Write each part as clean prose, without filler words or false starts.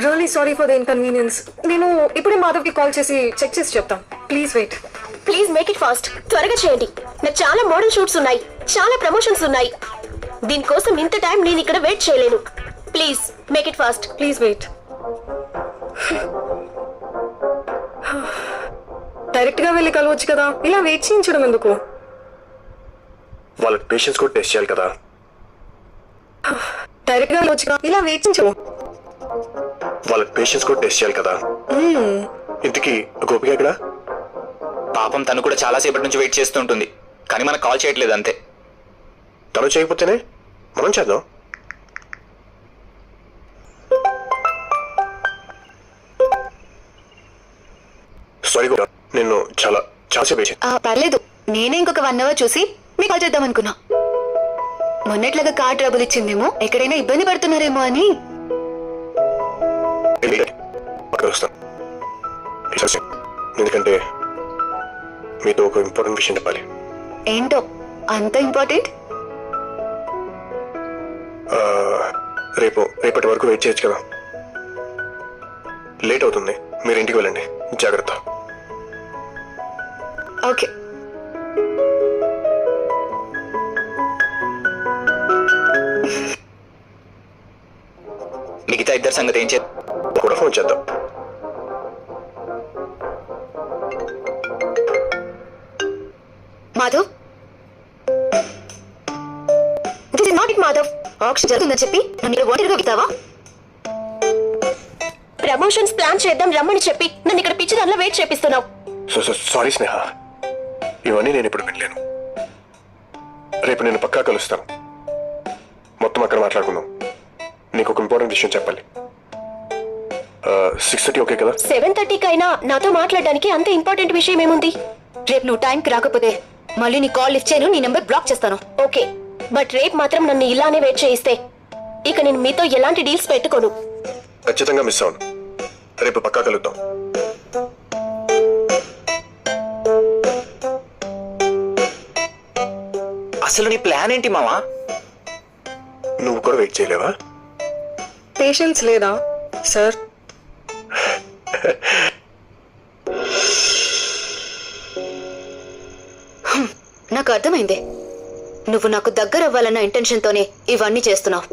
Really sorry for the inconvenience. నేను ఇప్పుడే మాధవ్కి కాల్ చేసి చెక్ చేసి చెప్తాం. Please wait. Please make it fast. త్వరగా చేయండి. నాకు చాలా మోడల్ షూట్స్ ఉన్నాయి, చాలా ప్రమోషన్స్ ఉన్నాయి. దీనికోసం ఇంత టైం నేను ఇక్కడ వెయిట్ చేయలేను. Please make it fast. Please wait. Direct గా వెళ్ళి కలవచ్చు కదా, ఇలా వెయిట్ చేయించడం ఎందుకు? వాళ్ళకి పేషెన్స్ కూడా టెస్ట్ చేయాలి కదా. డైరెక్ట్ గా వెళ్ళవచ్చు కదా, ఇలా వెయిట్ చేయించు. వాళ్ళకి పేషెన్స్ కూడా టెస్ట్ చేయాలి కదా. ఇంతకీ గోపిక ఎక్కడ? పాపం తను కూడా చాలా సేపటి నుంచి వెయిట్ చేస్తూ ఉంటుంది, కానీ మనకు కాల్ చేయట్లేదు అంతే. తను చేయకపోతేనే మనం చేద్దాం. సారీ గోపిక, నిన్ను చాలా సేపు వేసి. పర్లేదు, నేనే ఇంకొక 1 hour చూసి మీకు కాల్ చేద్దాం అనుకున్నా. మొన్నట్లాగా కార్ ట్రబుల్ ఇచ్చిందేమో, ఎక్కడైనా ఇబ్బంది పడుతున్నారేమో అని. వస్తాను, ఎందుకంటే మీతో ఒక ఇంపార్టెంట్ విషయం చెప్పాలి. ఏంటో అంత ఇంపార్టెంట్? రేపటి వరకు వెయిట్ చేయొచ్చు కదా. లేట్ అవుతుంది, మీరు ఇంటికి వెళ్ళండి. జాగ్రత్త. ఓకే. మిగతా ఇద్దరు సంగతి ఏం చేద్దాం? కూడా ఫోన్ చేద్దాం. Madhav, this is not it Madhav. Auction జరుగుతుందని చెప్పి నన్ను ఇక్కడ ఒంటరిగా వెళ్తావా? ప్రమోషన్స్ ప్లాన్ చేద్దాం రమ్మని చెప్పి నన్ను ఇక్కడ పిచ్చి దానిలో వెయిట్ చేపిస్తున్నావు. సారీ స్నేహ, ఇవన్నీ నేను ఇప్పుడు వినలేను. రేపు నేను పక్కా కలుస్తాను. మొత్తం అక్కడ మాట్లాడుకుందాం. నీకు ఒక ఇంపార్టెంట్ విషయం చెప్పాలి. 6:30 ఓకే కదా? 7:30 కైనా నాతో మాట్లాడడానికి అంత ఇంపార్టెంట్ విషయం ఏముంది? రేపు నువ్వు టైంకి రాకపోతే మళ్ళీ నీ కాల్ లిఫ్ట్ చేయను, నీ నెంబర్ బ్లాక్ చేస్తాను. ఓకే, బట్ రేపు మాత్రం నన్ను ఇలానే వెయిట్ చేయిస్తే ఇక నేను మీతో ఎలాంటి డీల్స్ పెట్టుకోను. ఖచ్చితంగా మిస్ అవును. రేపు పక్కా కలుద్దాం. అసలు నీ ప్లాన్ ఏంటి మావా? నువ్వు కూడా వెయిట్ చేయలేవా? పేషెన్స్ లేదా సార్? నాకు అర్థమైంది, నువ్వు నాకు దగ్గర అవ్వాలన్న ఇంటెన్షన్తోనే ఇవన్నీ చేస్తున్నావు.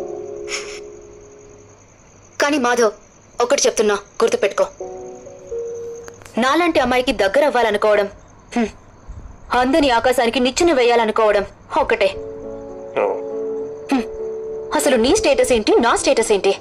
కానీ మాధవ్, ఒకటి చెప్తున్నా, గుర్తుపెట్టుకో. నాలాంటి అమ్మాయికి దగ్గర అవ్వాలనుకోవడం, అందని ఆకాశానికి నిచ్చెన వేయాలనుకోవడం ఒకటే. అసలు నీ స్టేటస్ ఏంటి, నా స్టేటస్ ఏంటి?